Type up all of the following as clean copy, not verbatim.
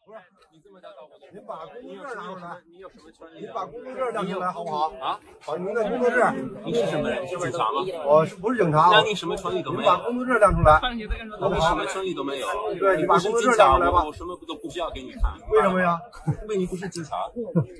不是，你这么大到我的，您把工作证拿出来。你有什么权利？您把工作证亮出来好不好？啊，把您的工作证。你是什么人？你是警察吗？我不是警察。那你什么权利都没有。您把工作证亮出来。你什么权利都没有。对，你把工作证亮出来吧。我什么都不需要给你看。为什么呀？因为你不是警察。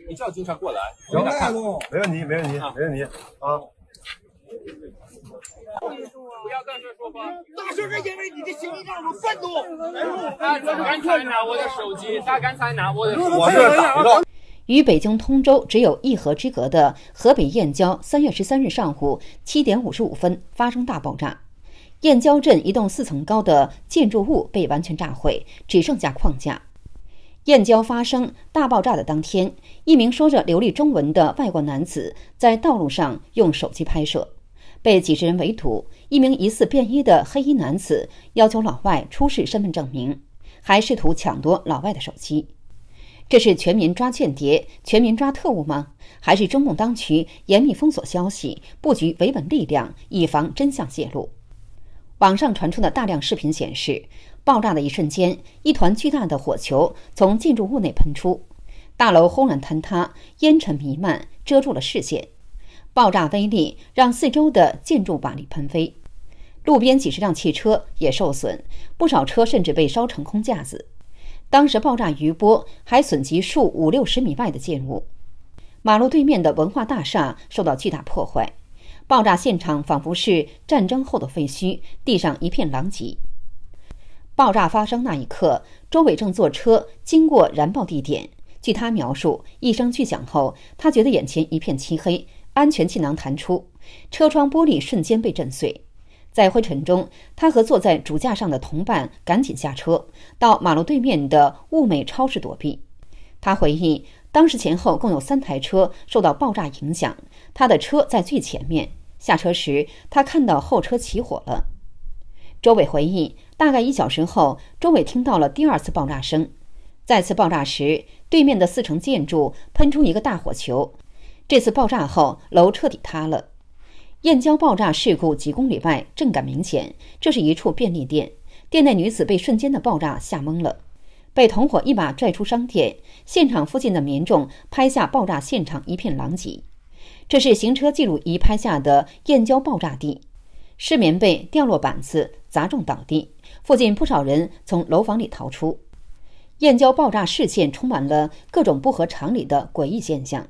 你叫警察过来。行，没问题，没问题，没问题啊。不要大声说话！大声是因为你的行为让我们愤怒。他刚才拿我的手机，他刚才拿我的手机。我这打的。与北京通州只有1河之隔的河北燕郊3月13日上午7点55分发生大爆炸，燕郊镇一栋4层高的建筑物被完全炸毁，只剩下框架。燕郊发生大爆炸的当天，一名说着流利中文的外国男子在道路上用手机拍摄，被几十人围堵。一名疑似便衣的黑衣男子要求老外出示身份证明，还试图抢夺老外的手机。这是全民抓间谍、全民抓特务吗？还是中共当局严密封锁消息，布局维稳力量，以防真相泄露？网上传出的大量视频显示，爆炸的一瞬间，一团巨大的火球从建筑物内喷出，大楼轰然坍塌，烟尘弥漫，遮住了视线。爆炸威力让四周的建筑瓦砾喷飞，路边几十辆汽车也受损，不少车甚至被烧成空架子。当时爆炸余波还损及数50-60米外的建物，马路对面的文化大厦受到巨大破坏。爆炸现场仿佛是战争后的废墟，地上一片狼藉。爆炸发生那一刻，周伟正坐车经过燃爆地点。据他描述，一声巨响后，他觉得眼前一片漆黑，安全气囊弹出，车窗玻璃瞬间被震碎。在灰尘中，他和坐在主驾上的同伴赶紧下车，到马路对面的物美超市躲避。他回忆，当时前后共有3台车受到爆炸影响，他的车在最前面。下车时，他看到后车起火了。周伟回忆，大概1小时后，周伟听到了第2次爆炸声。再次爆炸时，对面的4层建筑喷出一个大火球。这次爆炸后，楼彻底塌了。燕郊爆炸事故几公里外，震感明显。这是一处便利店，店内女子被瞬间的爆炸吓懵了，被同伙一把拽出商店。现场附近的民众拍下爆炸现场一片狼藉。这是行车记录仪拍下的燕郊爆炸地，湿棉被掉落板子砸中倒地，附近不少人从楼房里逃出。燕郊爆炸事件充满了各种不合常理的诡异现象。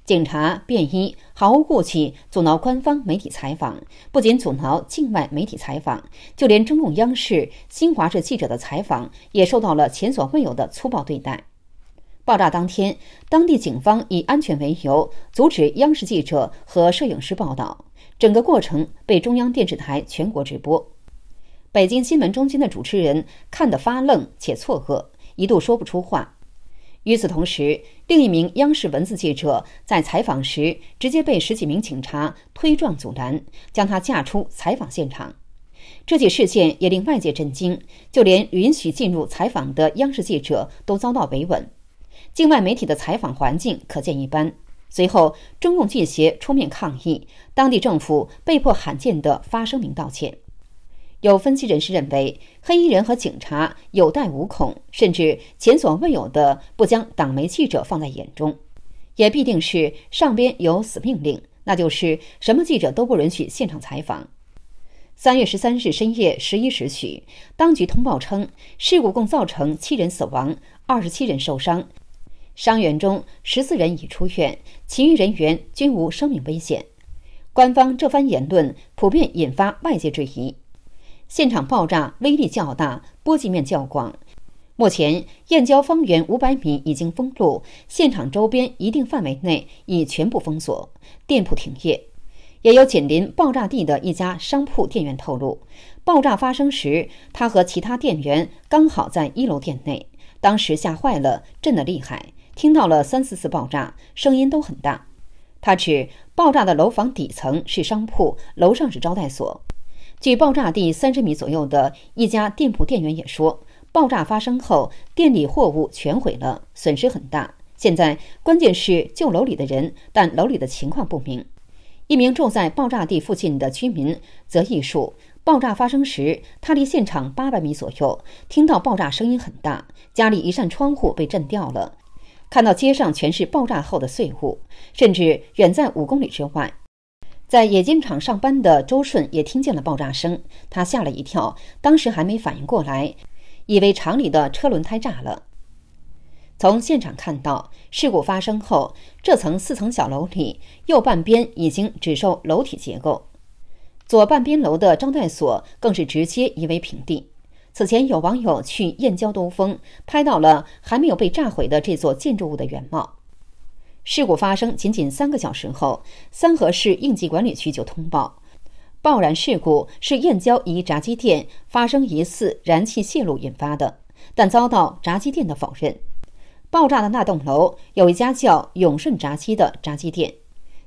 警察、便衣毫无顾忌阻挠官方媒体采访，不仅阻挠境外媒体采访，就连中共央视、新华社记者的采访也受到了前所未有的粗暴对待。爆炸当天，当地警方以安全为由，阻止央视记者和摄影师报道，整个过程被中央电视台全国直播。北京新闻中心的主持人看得发愣且错愕，一度说不出话。与此同时，另一名央视文字记者在采访时直接被10几名警察推撞阻拦，将他架出采访现场。这起事件也令外界震惊，就连允许进入采访的央视记者都遭到维稳。境外媒体的采访环境可见一斑。随后，中共记协出面抗议，当地政府被迫罕见地发声明道歉。有分析人士认为，黑衣人和警察有恃无恐，甚至前所未有的不将党媒记者放在眼中，也必定是上边有死命令，那就是什么记者都不允许现场采访。3月13日深夜11时许，当局通报称，事故共造成7人死亡，27人受伤，伤员中14人已出院，其余人员均无生命危险。官方这番言论普遍引发外界质疑。现场爆炸威力较大，波及面较广。目前，燕郊方圆500米已经封路，现场周边一定范围内已全部封锁，店铺停业。也有紧邻爆炸地的一家商铺店员透露，爆炸发生时，他和其他店员刚好在1楼店内，当时吓坏了，震得厉害，听到了3、4次爆炸，声音都很大。他指爆炸的楼房底层是商铺，楼上是招待所。距爆炸地30米左右的一家店铺店员也说，爆炸发生后，店里货物全毁了，损失很大。现在关键是救楼里的人，但楼里的情况不明。一名住在爆炸地附近的居民则忆述，爆炸发生时，他离现场800米左右，听到爆炸声音很大，家里一扇窗户被震掉了，看到街上全是爆炸后的碎物，甚至远在5公里之外。在冶金厂上班的周顺也听见了爆炸声，他吓了一跳，当时还没反应过来，以为厂里的车轮胎炸了。从现场看到，事故发生后，这层4层小楼里右半边已经只剩楼体结构，左半边楼的招待所更是直接夷为平地。此前有网友去燕郊兜风，拍到了还没有被炸毁的这座建筑物的原貌。事故发生仅仅3个小时后，三河市应急管理局就通报，爆燃事故是燕郊一炸鸡店发生疑似燃气泄漏引发的，但遭到炸鸡店的否认。爆炸的那栋楼有一家叫永顺炸鸡的炸鸡店，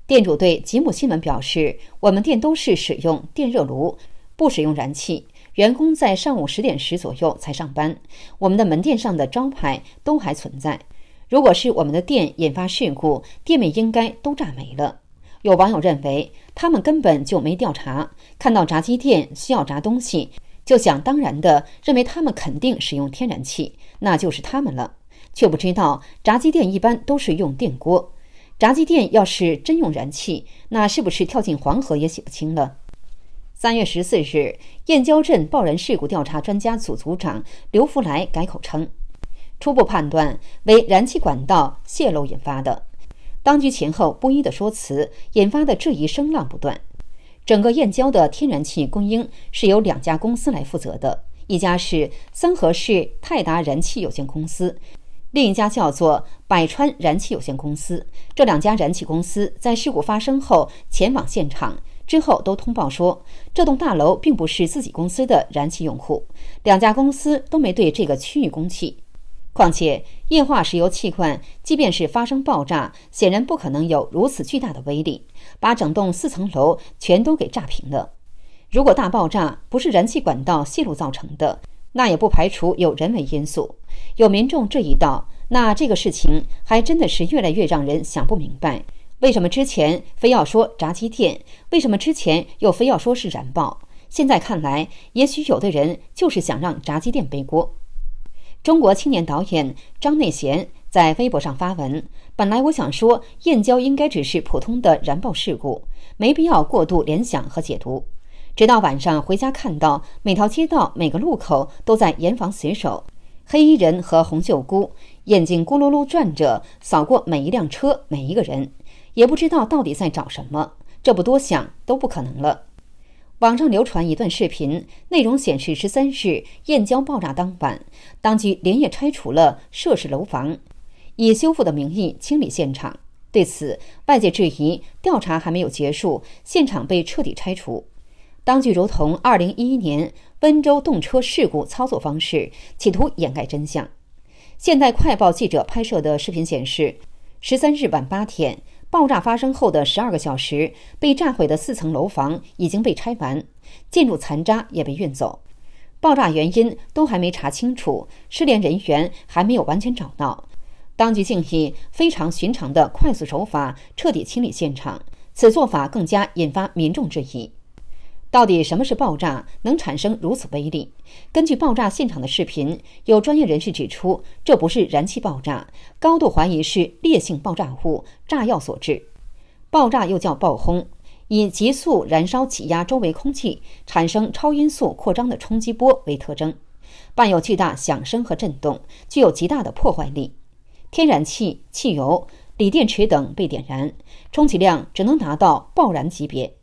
店主对吉姆新闻表示，我们店都是使用电热炉，不使用燃气，员工在上午10点10左右才上班，我们的门店上的招牌都还存在，如果是我们的店引发事故，店面应该都炸没了。有网友认为他们根本就没调查，看到炸鸡店需要炸东西，就想当然的认为他们肯定使用天然气，那就是他们了，却不知道炸鸡店一般都是用电锅。炸鸡店要是真用燃气，那是不是跳进黄河也洗不清了？3月14日，燕郊镇爆燃事故调查专家组组长刘福来改口称，初步判断为燃气管道泄漏引发的。当局前后不一的说辞引发的质疑声浪不断。整个燕郊的天然气供应是由2家公司来负责的，一家是三河市泰达燃气有限公司，另一家叫做百川燃气有限公司。这2家燃气公司在事故发生后前往现场之后都通报说，这栋大楼并不是自己公司的燃气用户，2家公司都没对这个区域供气。况且液化石油气罐即便是发生爆炸，显然不可能有如此巨大的威力，把整栋4层楼全都给炸平了。如果大爆炸不是燃气管道泄漏造成的，那也不排除有人为因素。有民众质疑道，那这个事情还真的是越来越让人想不明白，为什么之前非要说炸鸡店，为什么之前又非要说是燃爆？现在看来，也许有的人就是想让炸鸡店背锅。中国青年导演张内贤在微博上发文，本来我想说燕郊应该只是普通的燃爆事故，没必要过度联想和解读。直到晚上回家看到每条街道每个路口都在严防死守，黑衣人和红袖箍眼睛咕噜噜转着扫过每一辆车每一个人，也不知道到底在找什么，这不多想都不可能了。网上流传一段视频，内容显示13日燕郊爆炸当晚，当局连夜拆除了涉事楼房，以修复的名义清理现场。对此，外界质疑调查还没有结束，现场被彻底拆除。当局如同2011年温州动车事故操作方式，企图掩盖真相。现代快报记者拍摄的视频显示，13日晚8点，爆炸发生后的12个小时，被炸毁的4层楼房已经被拆完，建筑残渣也被运走。爆炸原因都还没查清楚，失联人员还没有完全找到。当局竟以非常寻常的快速手法彻底清理现场，此做法更加引发民众质疑。到底什么是爆炸，能产生如此威力？根据爆炸现场的视频，有专业人士指出，这不是燃气爆炸，高度怀疑是烈性爆炸物炸药所致。爆炸又叫爆轰，以急速燃烧挤压周围空气，产生超音速扩张的冲击波为特征，伴有巨大响声和震动，具有极大的破坏力。天然气、汽油、锂电池等被点燃，充其量只能达到爆燃级别。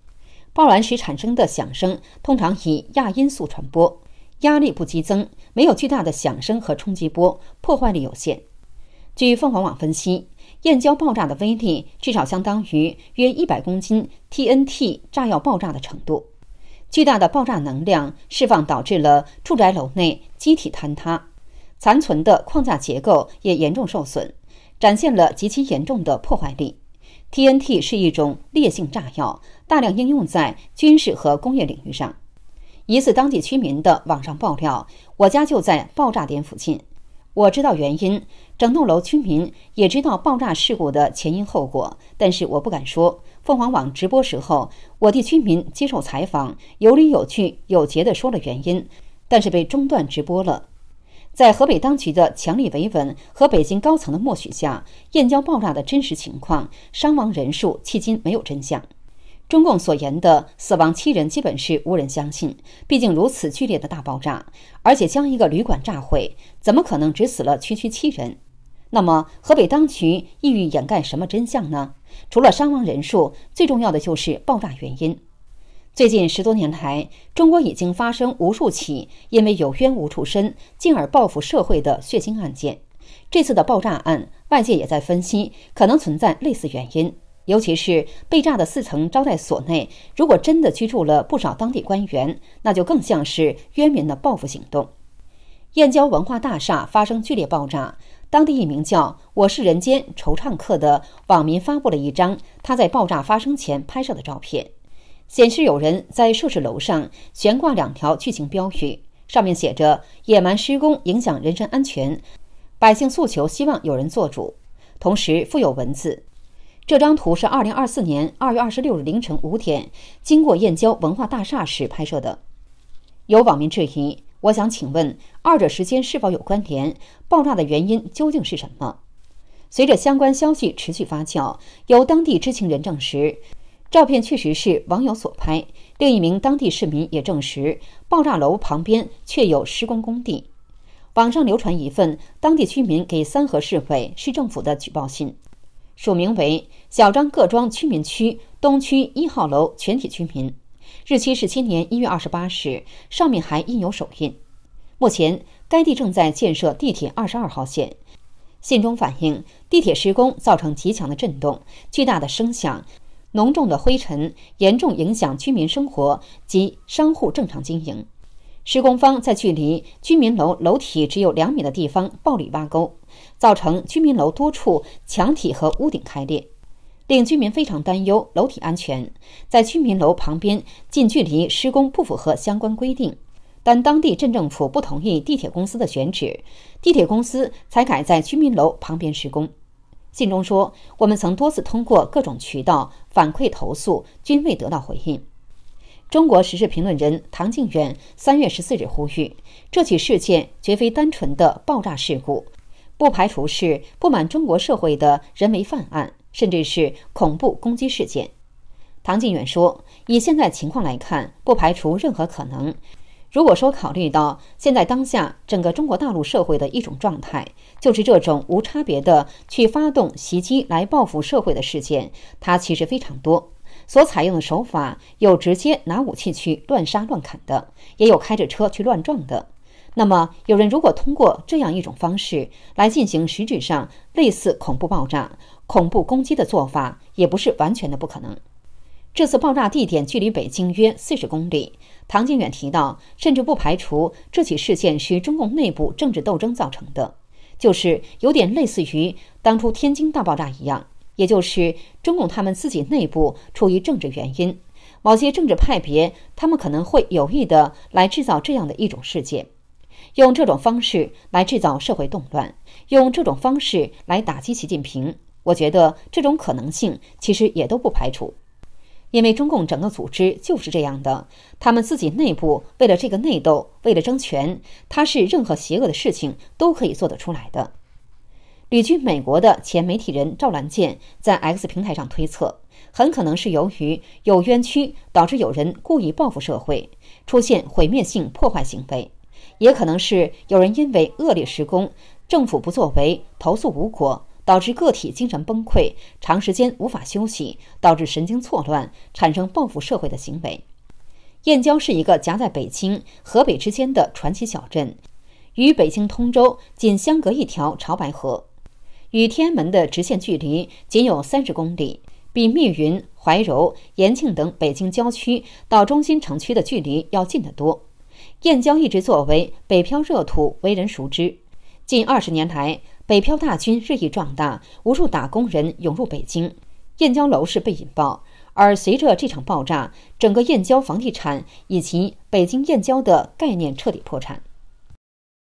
爆燃时产生的响声通常以亚音速传播，压力不激增，没有巨大的响声和冲击波，破坏力有限。据凤凰网分析，燕郊爆炸的威力至少相当于约100公斤 TNT 炸药爆炸的程度。巨大的爆炸能量释放导致了住宅楼内机体坍塌，残存的框架结构也严重受损，展现了极其严重的破坏力。TNT 是一种烈性炸药，大量应用在军事和工业领域上。疑似当地居民的网上爆料，我家就在爆炸点附近。我知道原因，整栋楼居民也知道爆炸事故的前因后果，但是我不敢说。凤凰网直播时候，我替居民接受采访，有理有据有节地说了原因，但是被中断直播了。在河北当局的强力维稳和北京高层的默许下，燕郊爆炸的真实情况、伤亡人数迄今没有真相。中共所言的死亡7人基本是无人相信，毕竟如此剧烈的大爆炸，而且将一个旅馆炸毁，怎么可能只死了区7人？那么河北当局意欲掩盖什么真相呢？除了伤亡人数，最重要的就是爆炸原因。最近10多年来，中国已经发生无数起因为有冤无处申，进而报复社会的血腥案件。这次的爆炸案，外界也在分析可能存在类似原因，尤其是被炸的4层招待所内，如果真的居住了不少当地官员，那就更像是冤民的报复行动。燕郊文化大厦发生剧烈爆炸，当地一名叫“我是人间惆怅客”的网民发布了一张他在爆炸发生前拍摄的照片，显示有人在设施楼上悬挂2条巨型标语，上面写着“野蛮施工影响人身安全，百姓诉求希望有人做主”，同时附有文字。这张图是2024年2月26日凌晨5点经过燕郊文化大厦时拍摄的。有网民质疑，我想请问，二者时间是否有关联？爆炸的原因究竟是什么？随着相关消息持续发酵，由当地知情人证实，照片确实是网友所拍。另一名当地市民也证实，爆炸楼旁边确有施工工地。网上流传一份当地居民给三河市委市政府的举报信，署名为小张各庄居民区东区1号楼全体居民，日期是今年1月28日，上面还印有手印。目前该地正在建设地铁22号线。信中反映，地铁施工造成极强的震动、巨大的声响、浓重的灰尘，严重影响居民生活及商户正常经营。施工方在距离居民楼楼体只有2米的地方暴力挖沟，造成居民楼多处墙体和屋顶开裂，令居民非常担忧楼体安全。在居民楼旁边近距离施工不符合相关规定，但当地镇政府不同意地铁公司的选址，地铁公司才改在居民楼旁边施工。信中说，我们曾多次通过各种渠道反馈投诉，均未得到回应。中国时事评论人唐靖远3月14日呼吁，这起事件绝非单纯的爆炸事故，不排除是不满中国社会的人为犯案，甚至是恐怖攻击事件。唐靖远说，以现在情况来看，不排除任何可能。如果说考虑到现在当下整个中国大陆社会的一种状态，就是这种无差别的去发动袭击来报复社会的事件，它其实非常多。所采用的手法有直接拿武器去乱杀乱砍的，也有开着车去乱撞的。那么有人如果通过这样一种方式来进行实质上类似恐怖爆炸、恐怖攻击的做法，也不是完全的不可能。这次爆炸地点距离北京约40公里。唐靖远提到，甚至不排除这起事件是中共内部政治斗争造成的，就是有点类似于当初天津大爆炸一样，也就是中共他们自己内部出于政治原因，某些政治派别他们可能会有意的来制造这样的一种事件，用这种方式来制造社会动乱，用这种方式来打击习近平。我觉得这种可能性其实也都不排除。因为中共整个组织就是这样的，他们自己内部为了这个内斗，为了争权，他是任何邪恶的事情都可以做得出来的。旅居美国的前媒体人赵兰健在 X 平台上推测，很可能是由于有冤屈导致有人故意报复社会，出现毁灭性破坏行为，也可能是有人因为恶劣施工，政府不作为，投诉无果，导致个体精神崩溃，长时间无法休息，导致神经错乱，产生报复社会的行为。燕郊是一个夹在北京、河北之间的传奇小镇，与北京通州仅相隔一条潮白河，与天安门的直线距离仅有30公里，比密云、怀柔、延庆等北京郊区到中心城区的距离要近得多。燕郊一直作为北漂热土为人熟知，近20年来，北漂大军日益壮大，无数打工人涌入北京，燕郊楼市被引爆。而随着这场爆炸，整个燕郊房地产以及北京燕郊的概念彻底破产。